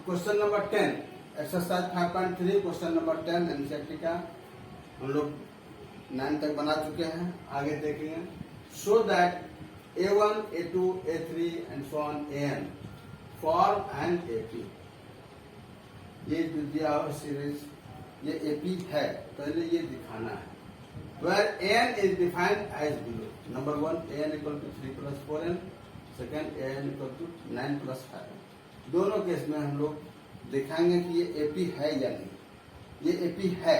Question number 10 exercise 5.3 question number 10 NCERT का हम लोग 9 तक बना चुके हैं। आगे देखेंगे। Show that A1, A2, A3 and so on AN form an AP। ये जो दिया हुआ सीरीज ये AP है, पहले ये दिखाना है। Where AN is defined as below. Number 1 AN equal to 3 plus 4n, second AN equal to 9 plus 5n। दोनों केस में हम लोग दिखाएंगे कि ये AP है या नहीं। ये AP है,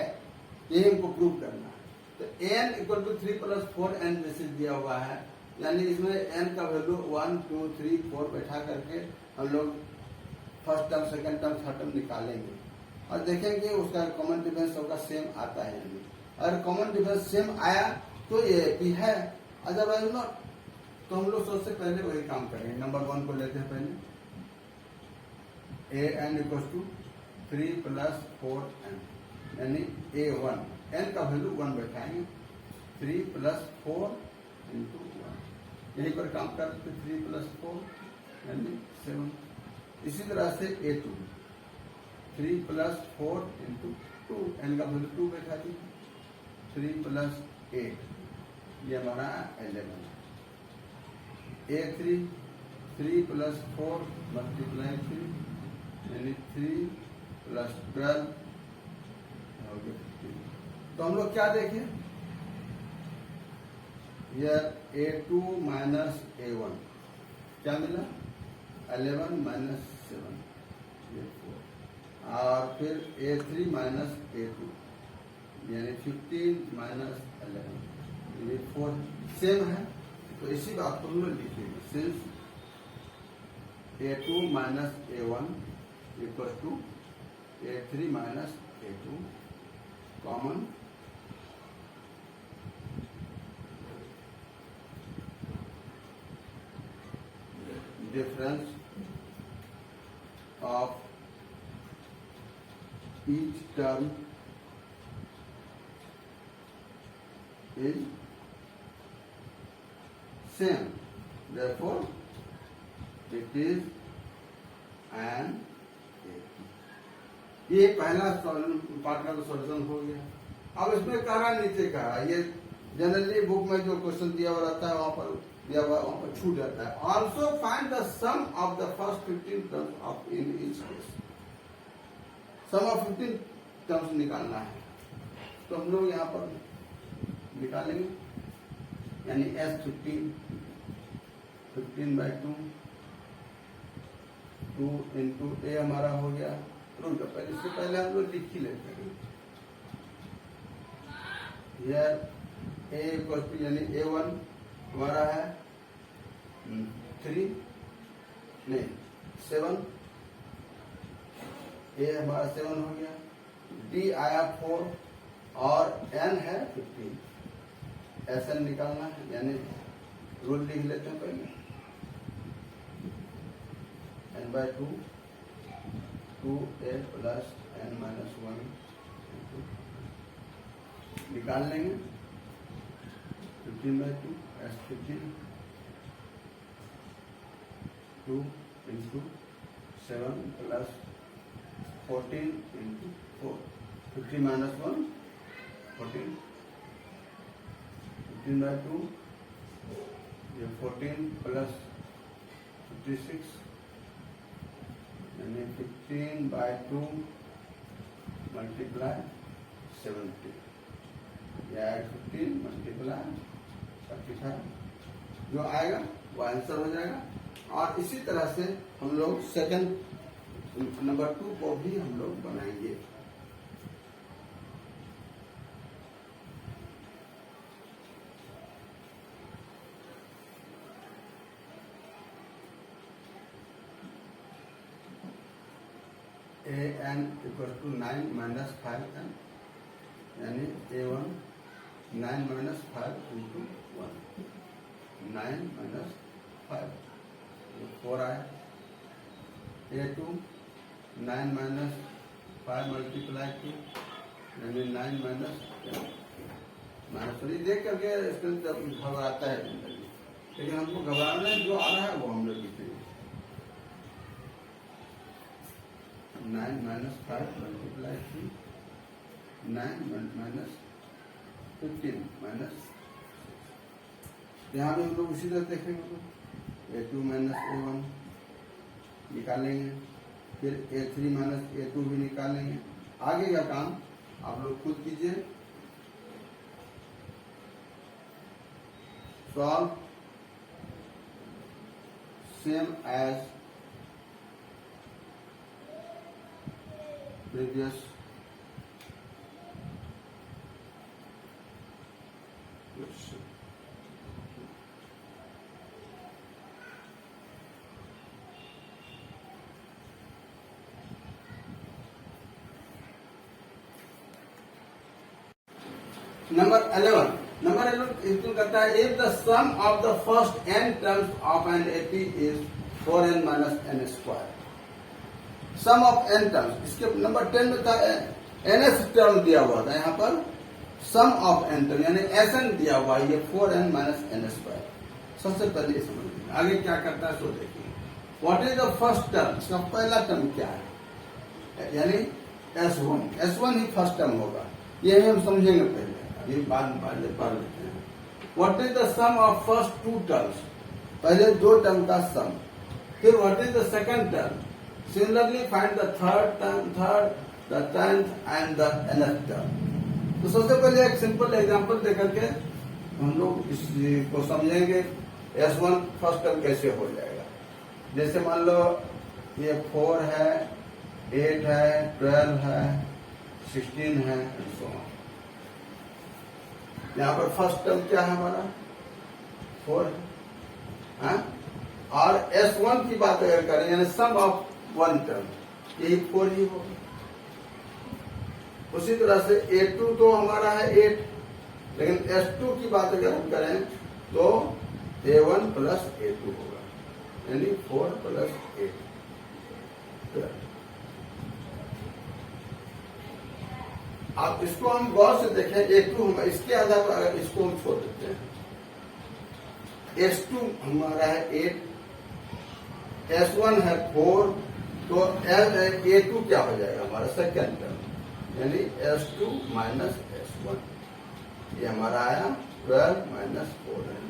ये हमको प्रूव करना है। तो AN equal to 3 plus 4n जैसे दिया हुआ है, यानी इसमें n का वैल्यू 1, 2, 3, 4 बैठा करके हम लोग first term, second term, third term निकालेंगे और देखेंगे उसका कॉमन डिफरेंस सबका सेम आता है या नहीं। अगर कॉमन डिफरेंस सेम आया तो ये AP है, अदरवाइज नॉट। तो हम लोग सबसे पहले वही काम करेंगे। नंबर 1 को लेते हैं पहले। AN equal to 3 plus 4n, यानी A1 n का वैल्यू 1 बैठाएंगे। 3 प्लस 4 इंटू 1, यहीं पर काम करते 3 प्लस 4 यानी 7। इसी तरह से A2 3 प्लस 4 इंटू 2, n का वैल्यू 2 बैठा दी। 3 प्लस 8 ये हमारा 11। A3 3 प्लस 4 मल्टीप्लाई 3 यानी 3 प्लस 12 हो गया 15। तो हम लोग क्या देखें, यह A2 माइनस A1 क्या मिला 11 माइनस 7 ये 4, और फिर A3 माइनस A2 यानी 15 माइनस 11 ये 4 सेम है। तो इसी बात को हम लोग लिखेंगे। Since A2 minus A1 equal to A3 minus A2 common difference of each term is same, therefore it is an AP। ये पहला पार्ट का सॉल्यूशन हो गया। अब इसमें कह रहा नीचे का, ये जनरली बुक में जो क्वेश्चन दिया हुआ रहता है वहां पर दिया हुआ वहां पर छूट जाता है। Also find the sum of the first 15 terms of in each case. Sum of 15 terms निकालना है, तो हम लोग यहाँ पर निकालेंगे, यानी S15 15/2 2 इंटू A हमारा हो गया। रूल का पहले इससे पहले हम लोग लिख ही लेते हैं। यह A इक्वल टू यानी A1 हमारा है 3 नहीं 7, A हमारा 7 हो गया। D आया 4 और N है 15। SN निकालना है, यानी रूल लिख लेते हैं पहले। n/2 2A plus n minus 1 निकाल लेंगे। 15/2 S15 2 into 7 plus 14 into 4 15 minus 1 14 15/2 ये 14 प्लस 56 यानी 15/2 मल्टीप्लाई 70 या 15 मल्टीप्लाई 35 जो आएगा वो आंसर हो जाएगा। और इसी तरह से हम लोग सेकंड नंबर 2 को भी हम लोग बनाएंगे। AN equal to 9 minus 5n, यानी A1 9 माइनस 5 इंटू 1 9 माइनस 5 4 आया। A2 9 माइनस 5 मल्टीप्लाई 2 यानी 9 माइनस थोड़ी देख करके स्क्रीन जब घबराता है, लेकिन हमको घबराना है, जो आ रहा है वो हम लोग लिखेंगे। 5 मल्टीप्लाई 3 9 माइनस 15 माइनस, यहाँ भी हम लोग उसी तरह देखेंगे, A2 माइनस A1 निकालेंगे, फिर A3 माइनस A2 भी निकालेंगे। आगे का काम आप लोग खुद कीजिए। Solve same as previous question. Number 11 इसको कहता है if the sum of the first n terms of an AP is 4n minus n square. Sum of n terms, इसके नंबर 10 में था ns टर्म दिया हुआ था, यहाँ पर सम ऑफ n टर्म यानी sn दिया हुआ है, ये 4n माइनस n स्क्वायर। सबसे पहले समझ लेंगे, आगे क्या करता है सो देखिए। What is the first term, इसका पहला टर्म क्या है, यानी S1 ही फर्स्ट टर्म होगा, ये हम समझेंगे पहले, अभी बाद में पढ़ लेते हैं। What is the sum of first 2 terms, पहले 2 टर्म का सम, फिर what is the second term, similarly find the third term, the 10th and the nth term. तो सबसे पहले एक सिंपल एग्जांपल देकर के हम लोग इसको समझेंगे S1 फर्स्ट टर्म कैसे हो जाएगा। जैसे मान लो ये 4 है, 8 है, 12 है, 16 है, एंड सो ऑन। यहाँ पर फर्स्ट टर्म क्या है हमारा 4 है, और S1 की बात अगर करें यानी सम ऑफ 1 टर्म, यही 4 ही होगा। उसी तरह से A2 तो हमारा है 8, लेकिन S2 की बात अगर हम करें तो A1 प्लस A2 होगा, यानी 4 प्लस 8 12। आप इसको हम गौर से देखें, A2 हम इसके आधार पर अगर इसको हम छोड़ देते हैं, S2 हमारा है 8, S1 है 4, तो A2 क्या हो जाएगा हमारा सेकेंड टर्म, यानी S2 माइनस S1, ये हमारा आया 12 माइनस 4 है।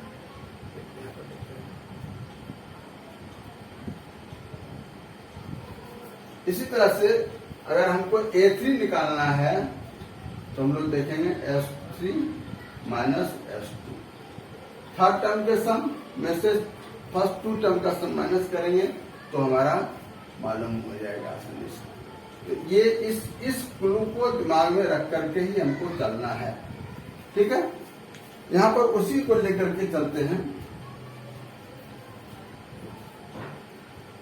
इसी तरह से अगर हमको A3 निकालना है तो हम लोग देखेंगे S3 minus S2, third term के सम में से फर्स्ट 2 टर्म का सम माइनस करेंगे तो हमारा मालूम हो जाएगा आसानी से। तो ये इस क्लू को दिमाग में रख करके ही हमको चलना है, ठीक है। यहाँ पर उसी को लेकर के चलते हैं।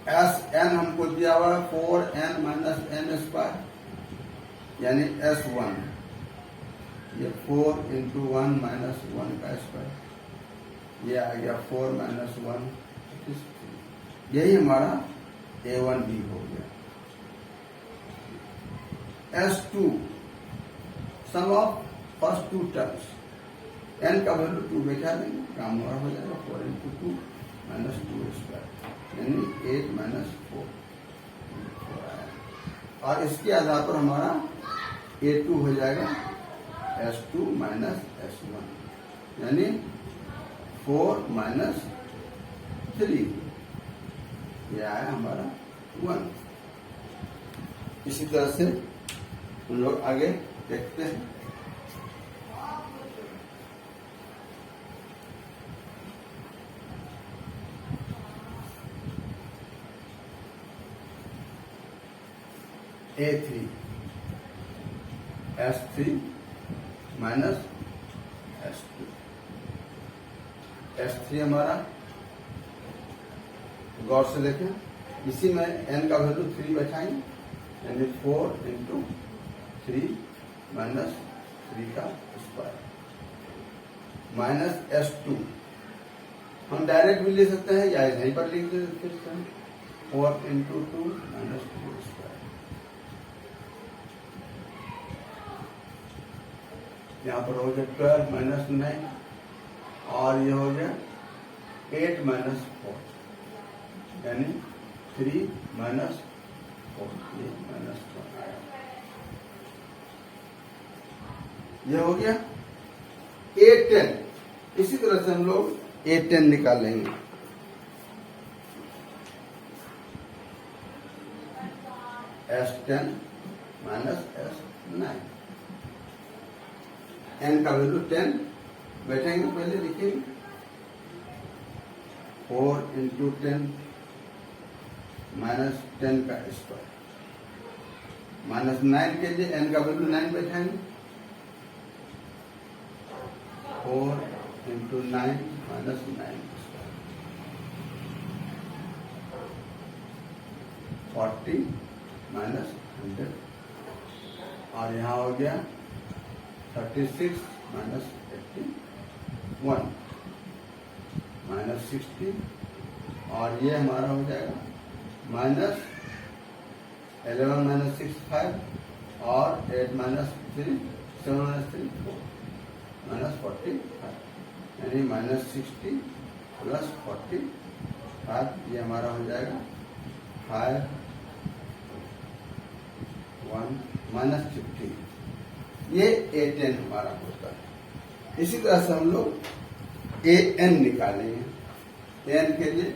Sn हमको दिया हुआ 4n माइनस n स्क्वायर, यानी S1 ये 4 इंटू 1 माइनस 1 का स्क्वायर, ये आ गया 4 माइनस 1, यही हमारा A1 भी हो गया। S2 sum of first 2 terms, n का वैल्यू 2 बैठा देंगे, काम हमारा हो जाएगा 4 इंटू 2 माइनस 2 स्क्वायर, यानी 8 माइनस 4 आया। और इसके आधार पर हमारा A2 हो जाएगा S2 माइनस S1, यानी 4 माइनस 3, ये आया हमारा 1। इसी तरह से हम लोग आगे देखते हैं। A3 S3 minus S2, S3 हमारा गौर से देखें, इसी में n का वैल्यू 3 बैठाएंगे, यानी 4 इंटू 3 माइनस 3 का स्क्वायर, माइनस S2 हम डायरेक्ट भी ले सकते हैं या यहीं पर लिख सकते हैं, 4 इंटू 2 माइनस 2 स्क्वायर। यहाँ पर हो गया 12 माइनस 9, और ये हो गया 8 माइनस 4, यानी 3 माइनस ये हो गया A10। इसी तरह से हम लोग A10 निकालेंगे। S10 माइनस S9, n का वैल्यू 10 बैठेंगे, पहले लिखेंगे 4 इंटू 10 माइनस 10 का स्क्वायर, माइनस 9 के लिए n का वैल्यू 9 बैठाएंगे, 4 इंटू 9 माइनस 9 40 माइनस 100, और यहाँ हो गया 36 माइनस 81 माइनस 60, और ये हमारा हो जाएगा माइनस 11 माइनस 6 5, और 8 माइनस 3 7 माइनस 3 4 माइनस 45, यानी माइनस 60 प्लस 45, ये हमारा हो जाएगा 5 1 माइनस 15। ये A10 हमारा होता है। इसी तरह से हम लोग AN निकालेंगे। AN के लिए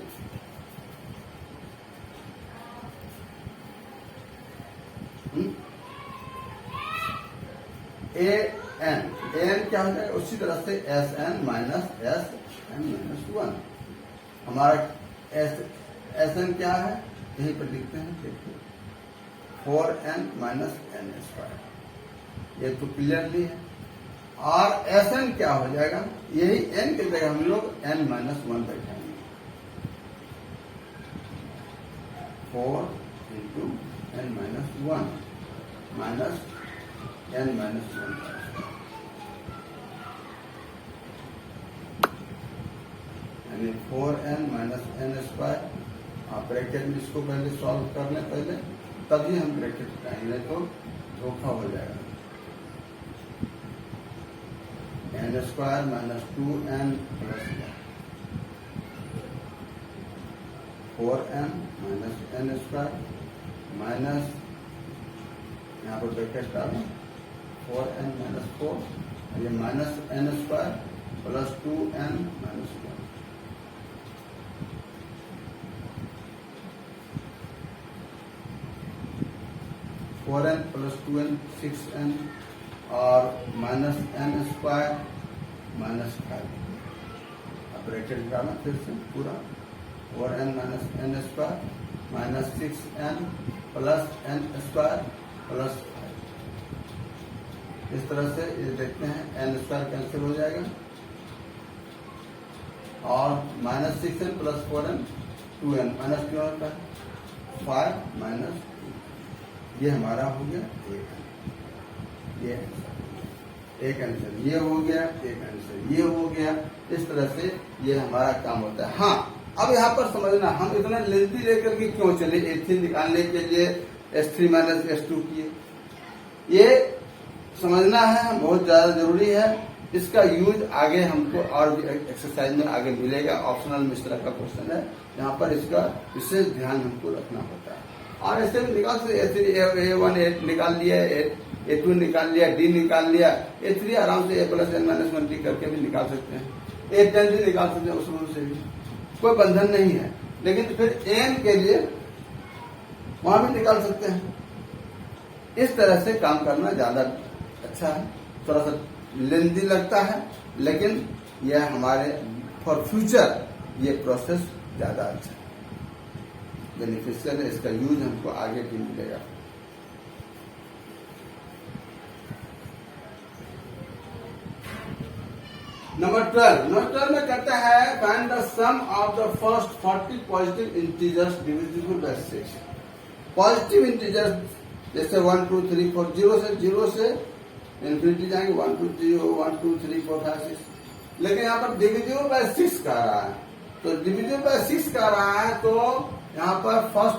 AN क्या हो जाएगा, उसी तरह से SN माइनस SN माइनस 1। हमारा SN क्या है, यहीं पर लिखते हैं, देखिए 4n माइनस n स्क्वायर, ये तो क्लियरली है। और Sn क्या हो जाएगा, यही n की जगह हम लोग n minus 1 बैठाएंगे, 4 into n minus 1 minus n minus 1, यानी 4n माइनस n स्क्वायर। आप ब्रैकेट में इसको पहले सॉल्व कर लें पहले, तभी हम ब्रैकेट हटाएंगे, तो धोखा हो जाएगा। n square minus 2n plus 4n minus n square minus, यहाँ पर ब्रैकेट डालें, 4n माइनस 4, ये minus n square plus 2n minus 1, four n plus 2n 6n, और माइनस n स्क्वायर माइनस 5। अब ब्रैकेट निकालना फिर से पूरा, 4n minus n square minus 6n plus n square plus 5। इस तरह से ये देखते हैं, n स्क्वायर कैंसिल हो जाएगा, और minus 6n plus 4n 2n minus 2 होता है 5 माइनस, ये हमारा हो गया ये एक आंसर, ये हो गया एक आंसर, ये हो गया। इस तरह से ये हमारा काम होता है। हाँ, अब यहाँ पर समझना, हम इतना लेंथी लेकर के क्यों चले A3 निकालने के लिए S3 माइनस S2 किए, ये समझना है, बहुत ज्यादा जरूरी है। इसका यूज आगे हमको और भी एक्सरसाइज में आगे मिलेगा, ऑप्शनल में इस तरह का क्वेश्चन है, यहाँ पर इसका विशेष ध्यान हमको रखना होता है। और ऐसे भी निकाल सकते, A1 निकाल लिया, A2 निकाल लिया, D निकाल लिया, A3 आराम से A प्लस n माइनस 1 करके भी निकाल सकते हैं, A10 भी निकाल सकते हैं, उस रूल से भी कोई बंधन नहीं है। लेकिन फिर N के लिए वहां भी निकाल सकते हैं। इस तरह से काम करना ज्यादा अच्छा है, थोड़ा सा लेंदी लगता है, लेकिन यह हमारे फॉर फ्यूचर ये प्रोसेस ज्यादा अच्छा है, बेनिफिशियल है। इसका यूज हमको आगे भी मिलेगा। नंबर 12 में कहता है find the sum of the first 40 positive integers divisible by 6। Positive integers जैसे 1 2 3 4, जीरो से इन्फिनिटी जाएंगे, 1 2 0 1 2 3 4 5 6, लेकिन यहाँ पर डिविजिबल बाय 6 कह रहा है, तो डिविजिबल बाय 6 कह रहा है, तो यहाँ पर first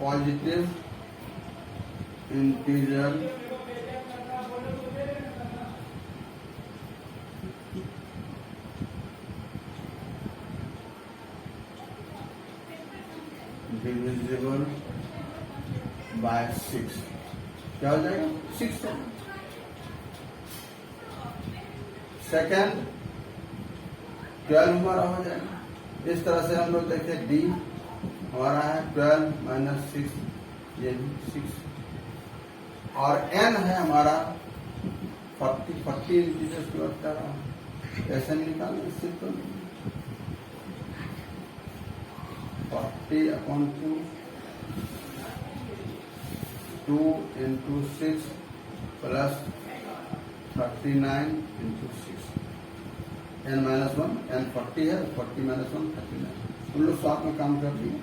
positive integer divisible by 6 क्या हो जाएगा 6 है। सेकेंड 12 हमारा हो जाएगा। इस तरह से हम लोग देखें डी हमारा है 12 माइनस 6 ये भी 6 और एन है हमारा 40 इंटीजर्स की बात कर रहा हूँ कैसे निकालें simple 40/2 2 into 6 plus 39 into 6 n minus 1 n 40 है 40 minus 1 39 उन लोग साथ में काम कर दिए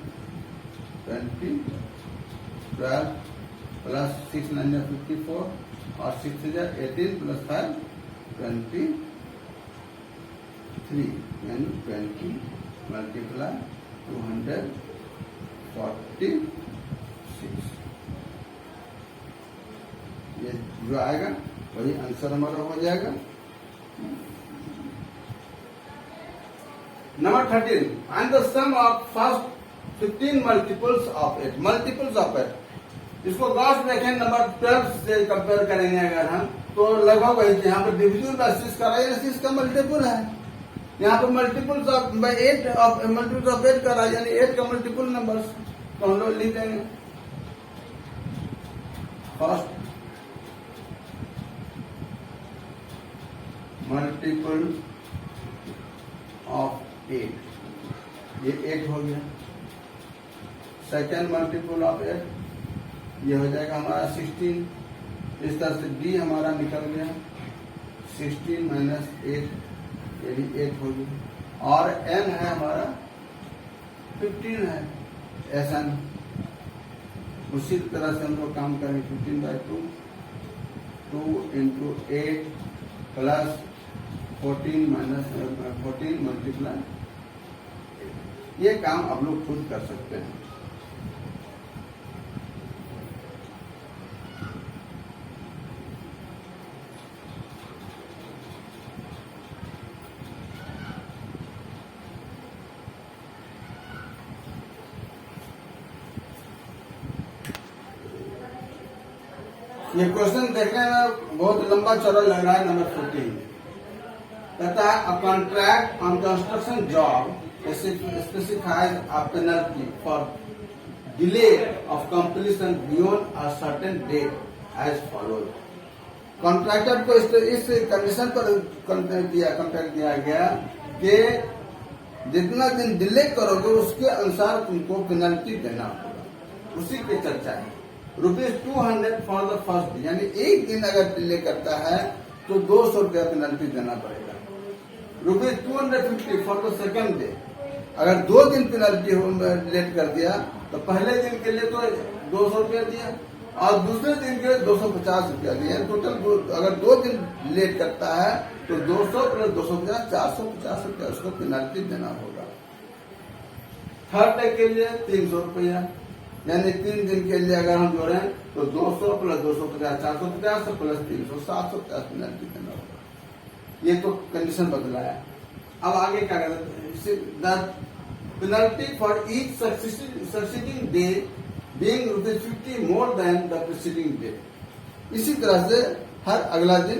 20 12 plus 6 9 54 और 6 से 18 plus 5 23 यानी 20 multiply 246 ये जो आएगा वही आंसर हमारा हो जाएगा। Number 13 find the sum of first 15 multiples of 8 multiples of 8 इसको गॉस देखें नंबर 12 से कंपेयर करेंगे अगर हम तो लगभग वही यहाँ पर डिविजिबल बाय 6 कर रहा है 6 का मल्टीपल है यहाँ पर multiples of by 8 of multiples of 8 कर रहा है यानी 8 का मल्टीपल नंबर्स तो हम लोग लिख देंगे फर्स्ट मल्टीपल ऑफ 8 ये 8 हो गया। सेकेंड मल्टीपल ऑफ 8 ये हो जाएगा हमारा 16 इस तरह से डी हमारा निकल गया 16 माइनस 8 ये भी 8 हो गया और एन है हमारा 15 है ऐसा नहीं उसी तरह से हम लोग काम करेंगे 15/2 2 into 8 प्लस 14 माइनस 14 मल्टीप्लाई ये काम आप लोग खुद कर सकते हैं। ये क्वेश्चन देखने में बहुत लंबा चौड़ा लग रहा है। नंबर 14 कहता है a contract on construction job specifies a penalty for delay of completion beyond a certain date as follows. Contractor को इस कंडीशन पर कॉन्ट्रैक्ट दिया गया कि जितना दिन डिले करोगे उसके अनुसार तुमको पेनल्टी देना होगा। उसी पे चर्चा है। ₹200 फॉर द फर्स्ट डे यानी एक दिन अगर डिले करता है तो 200 रुपया पेनल्टी देना पड़ेगा। ₹250 फॉर द सेकंड डे अगर 2 दिन पेनल्टी लेट कर दिया तो पहले दिन के लिए तो 200 रुपया दिया और दूसरे दिन के लिए 250 रुपया दिया। टोटल अगर 2 दिन लेट करता है तो 200 प्लस 250 450 रुपया उसको पेनल्टी देना होगा। थर्ड डे के लिए 300 रुपया यानी 3 दिन के लिए अगर हम जोड़ें तो 200 प्लस 250 450 प्लस 300 750 पेनल्टी देना होगा। ये तो कंडीशन बदला है। अब आगे क्या करते हैं penalty for each succeeding day being ₹50 more than the preceding day. इसी तरह से हर अगला दिन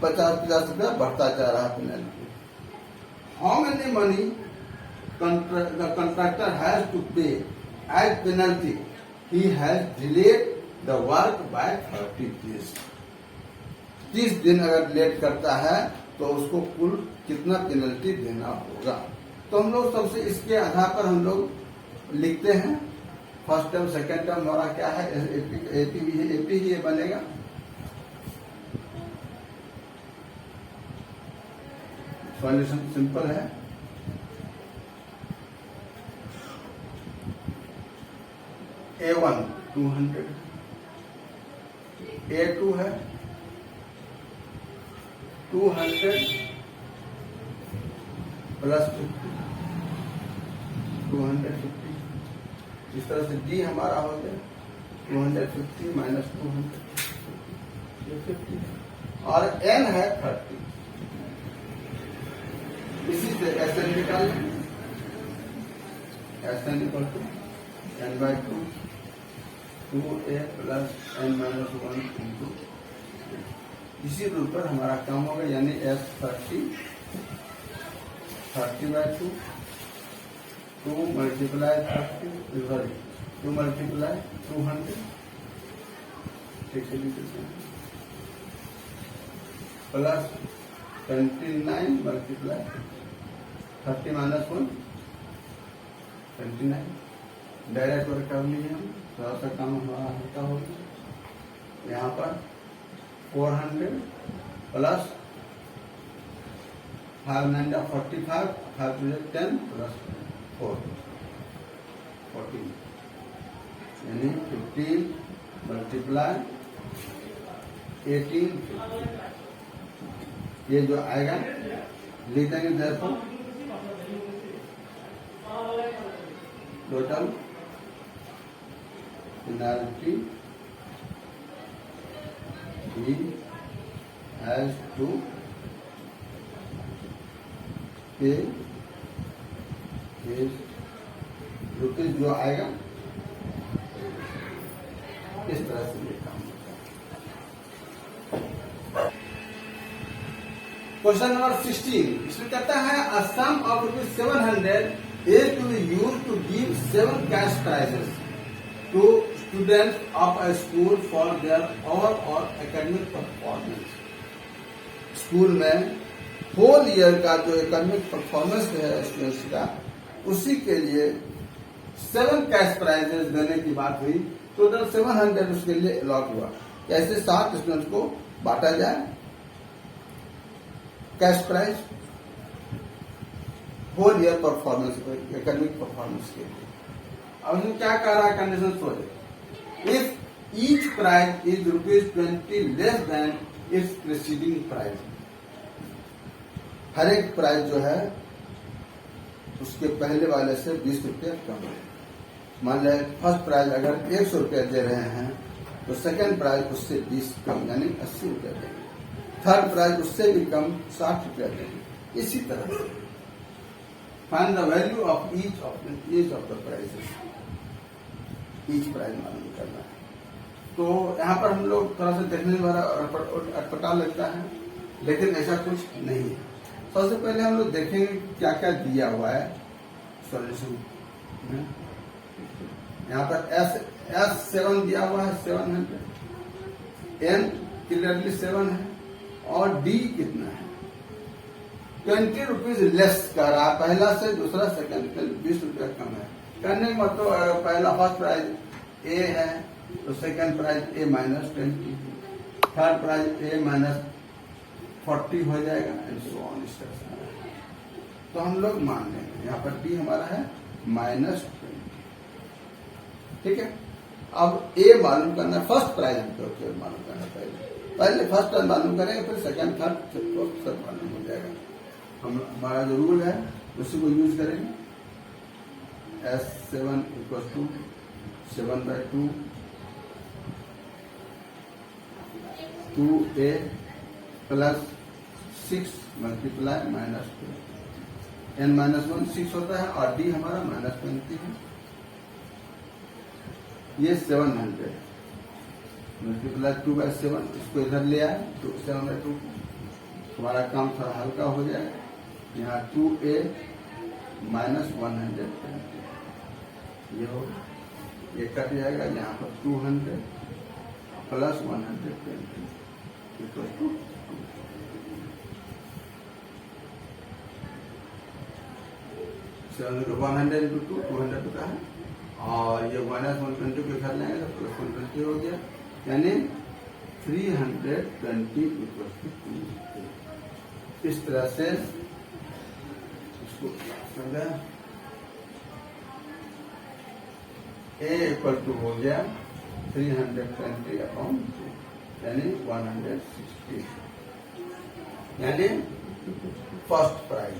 50 रुपया बढ़ता जा रहा है penalty. How many money the contractor has to pay as penalty he has delayed the work by 30 days। 30 दिन अगर लेट करता है तो उसको कुल कितना पेनल्टी देना होगा। तो हम लोग सबसे इसके आधार पर हम लोग लिखते हैं। फर्स्ट टर्म सेकेंड टर्म हमारा क्या है एपी ही बनेगा। सॉल्यूशन सिंपल है। A1 200 A2 है 200 प्लस 50 250 इस तरह से डी हमारा हो गया 250 माइनस 200 50 और एन है 30। इसी से एस एन निकाल S n equal to n/2 2a plus n-1 into. इसी रूप पर हमारा काम होगा, यानी S30 30/2 2 मल्टीप्लाई 30 सॉरी 2 मल्टीप्लाई 200 ठीक है plus 29 multiply 30 minus 1 29। Direct work कर लीजिए हम, थोड़ा सा काम हमारा हल्का होगा। यहाँ पर 400 प्लस 5 9 45 5 2 10 प्लस 4 14 यानी 15 मल्टीप्लाई 18 ये जो आएगा लिख देंगे देखो total penalty he has to pay his rupees जो आएगा इस तरह से ये काम होता है। क्वेश्चन नंबर 16 इसमें कहता है a sum of ₹700 is to be used to give 7 cash prizes to students of a school for their overall academic performance। School में होल ईयर का जो एकेडमिक परफॉर्मेंस है स्टूडेंट्स का, उसी के लिए 7 कैश प्राइजेस देने की बात हुई। टोटल 700 उसके लिए अलॉट हुआ। कैसे 7 स्टूडेंट्स को बांटा जाए cash prize whole year performance academic performance के लिए। अब हम क्या कह रहा है कंडीशन सोचे, if each prize is ₹20 less than it's preceding prize. हर एक प्राइज जो है उसके पहले वाले से 20 रुपया कम है। मान लें फर्स्ट प्राइज अगर 100 रुपया दे रहे हैं तो सेकंड प्राइज उससे 20 कम यानी 80 रुपया देंगे। थर्ड प्राइज उससे भी कम 60 रुपया देंगे। इसी तरह से find the value of each of the prizes. Each prize मालूम करना है। तो यहाँ पर हम लोग थोड़ा सा देखने वाला अटपटा लगता है, लेकिन ऐसा कुछ नहीं है। सबसे पहले हम लोग देखेंगे क्या क्या दिया हुआ है सॉल्यूशन में। यहाँ पर S7 दिया हुआ है 700, N क्लियरली 7 है और D कितना है 20 रुपीज लेस कर रहा है। पहला से दूसरा सेकंड 20 रुपया कम है। करने का मतलब पहला फर्स्ट प्राइज A है तो second prize A minus 20, third prize A minus 40 हो जाएगा एंड सो ऑन इस तरह से। तो हम लोग मान लेंगे यहाँ पर D हमारा है -20। ठीक है, अब A मालूम करना, फर्स्ट प्राइज हमको मालूम करना। पहले फर्स्ट प्राइज मालूम करेंगे, फिर सेकंड थर्ड फोर्थ सब मालूम हो जाएगा। हमारा जो रूल है उसी को यूज करेंगे। S7 = 7/2 2a plus 6 multiply -2 n-1 6 होता है और D हमारा -20 है। ये 700 मल्टीप्लाई 2/7 इसको इधर ले आए तो 7/2 हमारा काम थोड़ा हल्का हो जाएगा। यहाँ 2a -120 ये हो, ये कट जाएगा। यहाँ पर 200 प्लस 120 इक्वल टू 100 इंटू 200 होता है और ये -120 को इधर लेंगे तो प्लस 120 हो गया, यानी 320 इक्वल टू 2। इस तरह से इसको समझा। A इक्वल टू हो गया 320/2 यानी 160 यानी फर्स्ट प्राइज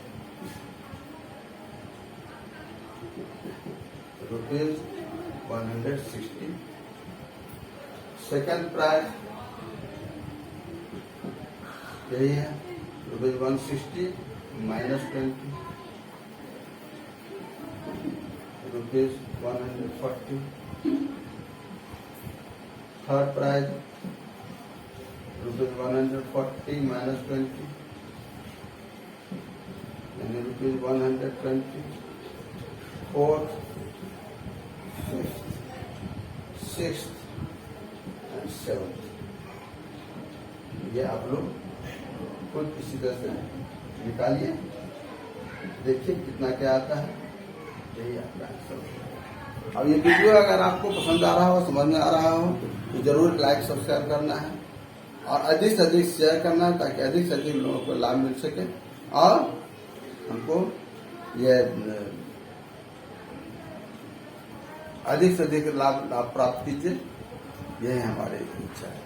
₹160। सेकंड प्राइज यही है ₹160 -20 ₹140. Third prize ₹140 minus 20, and ₹120. Fourth, fifth, sixth and seventh. ये आप लोग खुद इसी तरह से निकालिए, देखिए कितना क्या आता है। यही आपका आंसर। अब ये वीडियो अगर आपको पसंद आ रहा हो, समझ में आ रहा हो, तो जरूर लाइक सब्सक्राइब करना है और अधिक से अधिक शेयर करना है, ताकि अधिक से अधिक लोगों को लाभ मिल सके और हमको ये अधिक से अधिक लाभ प्राप्त कीजिए। यही हमारी इच्छा है।